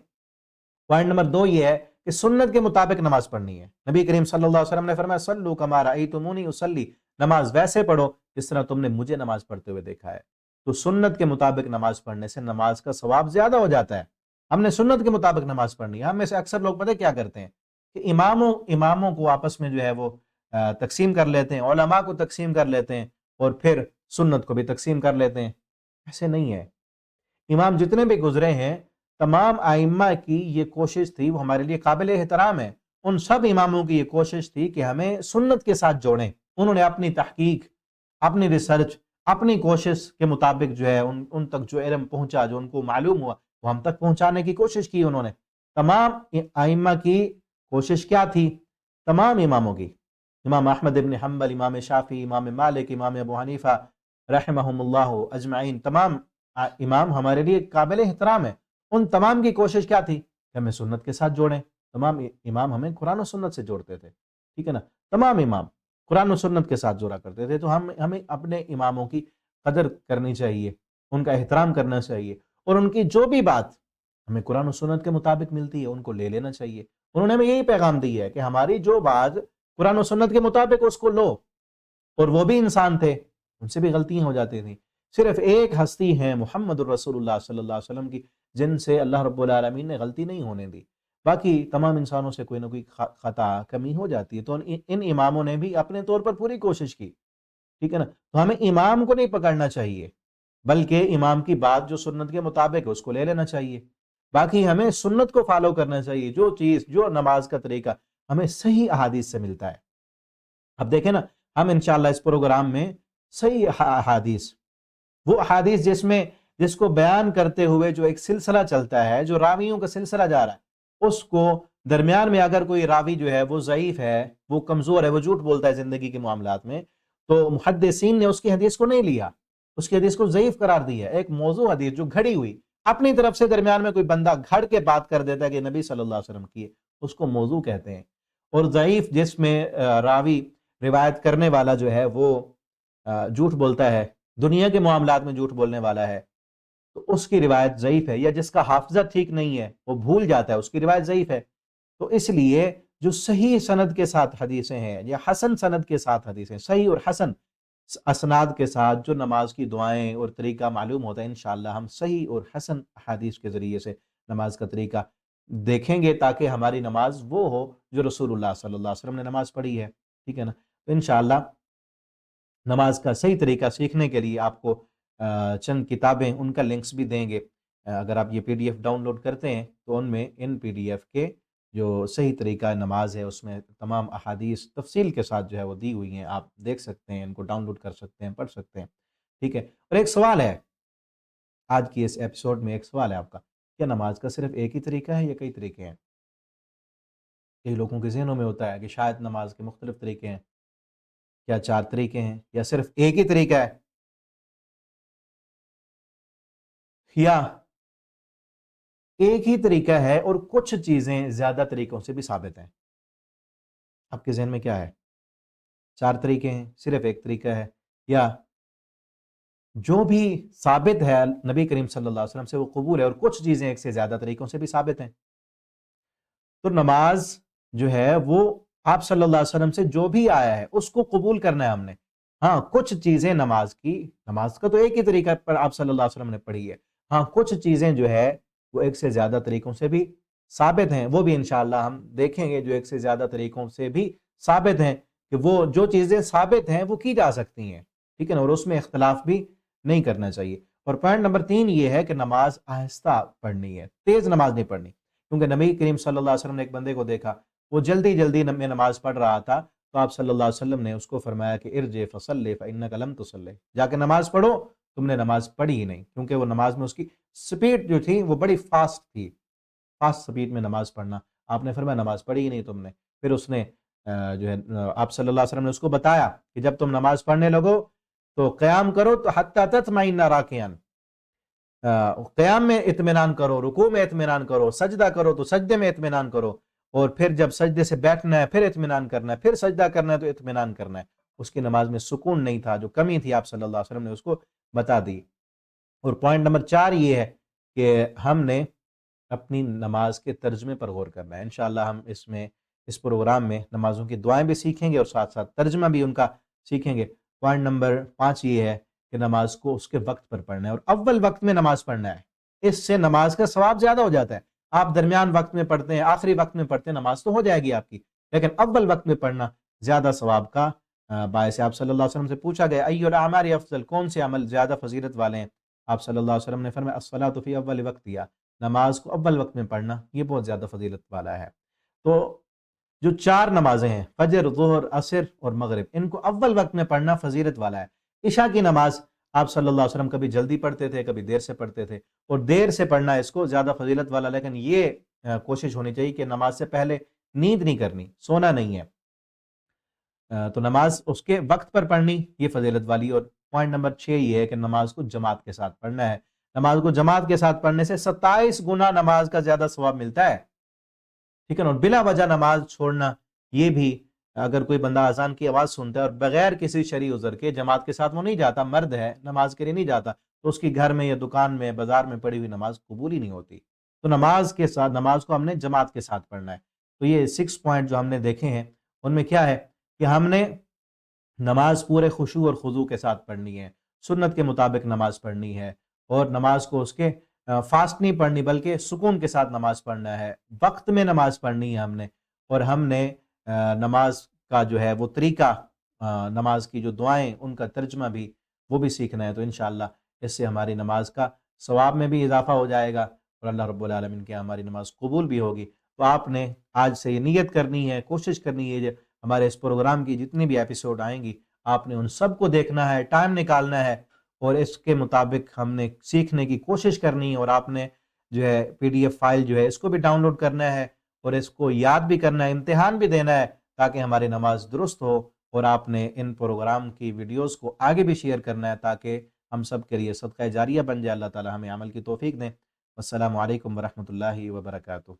Speaker 1: پوائنٹ نمبر 2 یہ ہے کہ سنت کے مطابق نماز پڑھنی ہے۔ نبی کریم صلی اللہ علیہ وسلم نے فرمایا صلوا کما رأیتمونی اصلی، نماز ویسے پڑھو جس طرح تم نے مجھے نماز پڑھتے ہوئے دیکھا ہے۔ تو سنت کے مطابق نماز پڑھنے سے نماز کا ثواب زیادہ ہو جاتا ہے۔ ہم نے سنت کے مطابق نماز پڑھنی ہے۔ ہم میں سے اکثر لوگ پتہ کیا کرتے ہیں کہ اماموں کو آپس میں جو ہے وہ تقسیم کر لیتے ہیں، علماء کو تقسیم کر لیتے ہیں، اور پھر سنت کو بھی تقسیم کر لیتے ہیں۔ ایسے نہیں ہے۔ امام جتنے بھی گزرے ہیں، تمام ائمہ کی یہ کوشش تھی، وہ ہمارے لیے قابل احترام ہے، ان سب اماموں کی یہ کوشش تھی کہ ہمیں سنت کے ساتھ جوڑیں۔ انہوں نے اپنی تحقیق، اپنی ریسرچ، اپنی کوشش کے مطابق جو ہے ان تک جو علم پہنچا، جو ان کو معلوم ہوا، وہ ہم تک پہنچانے کی کوشش کی انہوں نے۔ تمام ائمہ کی کوشش کیا تھی؟ تمام اماموں کی، امام احمد ابن حنبل، امام شافعی، امام مالک، امام ابو حنیفہ رحمہم اللہ اجمعین، تمام امام ہمارے لیے قابل احترام ہے۔ ان تمام کی کوشش کیا تھی کہ ہمیں سنت کے ساتھ جوڑیں۔ تمام امام ہمیں قرآن و سنت سے جوڑتے تھے، ٹھیک ہے نا، تمام امام قرآن و سنت کے ساتھ جوڑا کرتے تھے۔ تو ہمیں اپنے اماموں کی قدر کرنی چاہیے، ان کا احترام کرنا چاہیے، اور ان کی جو بھی بات ہمیں قرآن و سنت کے مطابق ملتی ہے ان کو لے لینا چاہیے۔ انہوں نے ہمیں یہی پیغام دی ہے کہ ہماری جو بات قرآن و سنت کے مطابق اس کو لو، اور وہ بھی انسان تھے، ان سے بھی غلطیاں ہو جاتی تھیں۔ صرف ایک ہستی ہے محمد الرسول اللہ صلی اللہ علیہ وسلم کی، جن سے اللہ رب العالمین نے غلطی نہیں ہونے دی، باقی تمام انسانوں سے کوئی نہ کوئی خطا کمی ہو جاتی ہے۔ تو ان اماموں نے بھی اپنے طور پر پوری کوشش کی، ٹھیک ہے نا۔ تو ہمیں امام کو نہیں پکڑنا چاہیے، بلکہ امام کی بات جو سنت کے مطابق ہے اس کو لے لینا چاہیے۔ باقی ہمیں سنت کو فالو کرنا چاہیے، جو چیز، جو نماز کا طریقہ ہمیں صحیح احادیث سے ملتا ہے۔ اب دیکھیں نا، ہم انشاءاللہ اس پروگرام میں صحیح احادیث وہ احادیث جس کو بیان کرتے ہوئے جو ایک سلسلہ چلتا ہے، جو راویوں کا سلسلہ جا رہا ہے، اس کو درمیان میں اگر کوئی راوی جو ہے وہ ضعیف ہے، وہ کمزور ہے، وہ جھوٹ بولتا ہے زندگی کے معاملات میں، تو محدثین نے اس کی حدیث کو نہیں لیا، اس کی حدیث کو ضعیف قرار دیا، ایک موضوع حدیث جو گھڑی ہوئی، اپنی طرف سے درمیان میں کوئی بندہ گھڑ کے بات کر دیتا ہے کہ نبی صلی اللہ علیہ وسلم کی ہے، اس کو موضوع کہتے ہیں۔ اور ضعیف جس میں راوی روایت کرنے والا جو ہے وہ جھوٹ بولتا ہے، دنیا کے معاملات میں جھوٹ بولنے والا ہے، تو اس کی روایت ضعیف ہے، یا جس کا حافظہ ٹھیک نہیں ہے، وہ بھول جاتا ہے، اس کی روایت ضعیف ہے۔ تو اس لیے جو صحیح سند کے ساتھ حدیثیں ہیں یا حسن سند کے ساتھ حدیثیں، صحیح اور حسن اسناد کے ساتھ جو نماز کی دعائیں اور طریقہ معلوم ہوتا ہے، انشاءاللہ ہم صحیح اور حسن حدیث کے ذریعے سے نماز کا طریقہ دیکھیں گے، تاکہ ہماری نماز وہ ہو جو رسول اللہ صلی اللہ علیہ وسلم نے نماز پڑھی ہے، ٹھیک ہے نا؟ تو انشاءاللہ نماز کا صحیح طریقہ سیکھنے کے لیے آپ کو چند کتابیں، ان کا لنکس بھی دیں گے، اگر آپ یہ P D F download کرتے ہیں تو ان میں ان پی ڈی ایف کے جو صحیح طریقہ نماز ہے اس میں تمام احادیث تفصیل کے ساتھ جو ہے وہ دی ہوئی ہیں، آپ دیکھ سکتے ہیں، ان کو ڈاؤن لوڈ کر سکتے ہیں، پڑھ سکتے ہیں، ٹھیک ہے۔ اور ایک سوال ہے، آج کی اس ایپیسوڈ میں ایک سوال ہے آپ کا، کیا نماز کا صرف ایک ہی طریقہ ہے یا کئی طریقے ہیں؟ کئی لوگوں کے ذہنوں میں ہوتا ہے کہ شاید نماز کے مختلف طریقے ہیں، کیا 4 طریقے ہیں یا صرف ایک ہی طریقہ ہے، یا ایک ہی طریقہ ہے اور کچھ چیزیں زیادہ طریقوں سے بھی ثابت ہیں؟ آپ کے ذہن میں کیا ہے؟ 4 طریقے ہیں، صرف ایک طریقہ ہے، یا جو بھی ثابت ہے نبی کریم صلی اللہ علیہ وسلم سے وہ قبول ہے، اور کچھ چیزیں ایک سے زیادہ طریقوں سے بھی ثابت ہیں؟ تو نماز جو ہے وہ آپ صلی اللہ علیہ وسلم سے جو بھی آیا ہے اس کو قبول کرنا ہے ہم نے۔ ہاں کچھ چیزیں نماز کا تو ایک ہی طریقہ پر آپ صلی اللہ علیہ وسلم نے پڑھی ہے، ہاں کچھ چیزیں جو ہے وہ ایک سے زیادہ طریقوں سے بھی ثابت ہیں، وہ بھی انشاءاللہ ہم دیکھیں گے، جو ایک سے زیادہ طریقوں سے بھی ثابت ہیں، کہ وہ جو چیزیں ثابت ہیں وہ کی جا سکتی ہیں، ٹھیک ہے نا، اور اس میں اختلاف بھی نہیں کرنا چاہیے۔ اور پوائنٹ نمبر 3 یہ ہے کہ نماز آہستہ پڑھنی ہے، تیز نماز نہیں پڑھنی، کیونکہ نبی کریم صلی اللہ علیہ وسلم نے ایک بندے کو دیکھا، وہ جلدی جلدی میں نماز پڑھ رہا تھا، تو آپ صلی اللہ علیہ وسلم نے اس کو فرمایا کہ ارجع فصلی فإنک لم تصلی، جا کے نماز پڑھو، تم نے نماز پڑھی ہی نہیں، کیونکہ وہ نماز میں اس کی سپیڈ جو تھی وہ بڑی فاسٹ تھی، فاسٹ سپیڈ میں نماز پڑھنا۔ آپ نے فرمایا نماز پڑھی ہی نہیں تم نے۔ پھر اس نے جو ہے آپ صلی اللہ علیہ وسلم نے اس کو بتایا کہ جب تم نماز پڑھنے لگو تو قیام کرو تو حتی تطمئن راکعا، قیام میں اطمینان کرو، رکوع میں اطمینان کرو، سجدہ کرو تو سجدے میں اطمینان کرو، اور پھر جب سجدے سے بیٹھنا ہے پھر اطمینان کرنا ہے، پھر سجدہ کرنا ہے تو اطمینان کرنا ہے۔ اس کی نماز میں سکون نہیں تھا، جو کمی تھی آپ صلی اللہ علیہ وسلم نے اس کو بتا دی۔ اور پوائنٹ نمبر 4 یہ ہے کہ ہم نے اپنی نماز کے ترجمے پر غور کرنا ہے۔ انشاءاللہ ہم اس پروگرام میں نمازوں کی دعائیں بھی سیکھیں گے اور ساتھ ساتھ ترجمہ بھی ان کا سیکھیں گے۔ پوائنٹ نمبر 5 یہ ہے کہ نماز کو اس کے وقت پر پڑھنا ہے، اور اول وقت میں نماز پڑھنا ہے، اس سے نماز کا ثواب زیادہ ہو جاتا ہے۔ آپ درمیان وقت میں پڑھتے ہیں، آخری وقت میں پڑھتے ہیں، نماز تو ہو جائے گی آپ کی، لیکن اول وقت میں پڑھنا زیادہ ثواب کا باعث ہے۔ آپ صلی اللہ علیہ وسلم سے پوچھا گیا ای الاعمال افضل، کون سے عمل زیادہ فضیلت والے ہیں؟ آپ صلی اللہ علیہ وسلم نے فرمایا الصلاۃ فی اول وقتہا، نماز کو اول وقت میں پڑھنا یہ بہت زیادہ فضیلت والا ہے۔ تو جو 4 نمازیں ہیں، فجر، ظہر، عصر اور مغرب، ان کو اول وقت میں پڑھنا فضیلت والا ہے۔ عشاء کی نماز آپ صلی اللہ علیہ وسلم کبھی جلدی پڑھتے تھے، کبھی دیر سے پڑھتے تھے، اور دیر سے پڑھنا اس کو زیادہ فضیلت والا، لیکن یہ کوشش ہونی چاہیے کہ نماز سے پہلے نیند نہیں کرنی، سونا نہیں ہے، تو نماز اس کے وقت پر پڑھنی یہ فضیلت والی۔ اور پوائنٹ نمبر 6 یہ ہے کہ نماز کو جماعت کے ساتھ پڑھنا ہے۔ نماز کو جماعت کے ساتھ پڑھنے سے 27 گنا نماز کا زیادہ ثواب ملتا ہے، ٹھیک ہے نا۔ اور بلا وجہ نماز چھوڑنا، یہ بھی اگر کوئی بندہ اذان کی آواز سنتا ہے اور بغیر کسی شرعی عذر کے جماعت کے ساتھ وہ نہیں جاتا، مرد ہے نماز کے لیے نہیں جاتا، تو اس کی گھر میں یا دکان میں بازار میں پڑی ہوئی نماز قبول ہی نہیں ہوتی۔ تو نماز کو ہم نے جماعت کے ساتھ پڑھنا ہے۔ تو یہ 6 پوائنٹ جو ہم نے دیکھے ہیں ان میں کیا ہے کہ ہم نے نماز پورے خشوع اور خضوع کے ساتھ پڑھنی ہے، سنت کے مطابق نماز پڑھنی ہے، اور نماز کو اس کے فاسٹ نہیں پڑھنی بلکہ سکون کے ساتھ نماز پڑھنا ہے، وقت میں نماز پڑھنی ہے ہم نے، اور ہم نے نماز کا جو ہے وہ طریقہ، نماز کی جو دعائیں ان کا ترجمہ بھی وہ بھی سیکھنا ہے۔ تو انشاءاللہ اس سے ہماری نماز کا ثواب میں بھی اضافہ ہو جائے گا، اور اللہ رب العالمین کے ہماری نماز قبول بھی ہوگی۔ تو آپ نے آج سے یہ نیت کرنی ہے، کوشش کرنی ہے کہ ہمارے اس پروگرام کی جتنی بھی ایپیسوڈ آئیں گی آپ نے ان سب کو دیکھنا ہے، ٹائم نکالنا ہے، اور اس کے مطابق ہم نے سیکھنے کی کوشش کرنی ہے، اور آپ نے جو ہے PDF فائل جو ہے اس کو بھی ڈاؤن لوڈ کرنا ہے اور اس کو یاد بھی کرنا ہے، امتحان بھی دینا ہے، تاکہ ہماری نماز درست ہو۔ اور آپ نے ان پروگرام کی ویڈیوز کو آگے بھی شیئر کرنا ہے تاکہ ہم سب کے لیے صدقہ جاریہ بن جائے۔ اللہ تعالی ہمیں عمل کی توفیق دیں۔ السلام علیکم ورحمۃ اللہ وبرکاتہ۔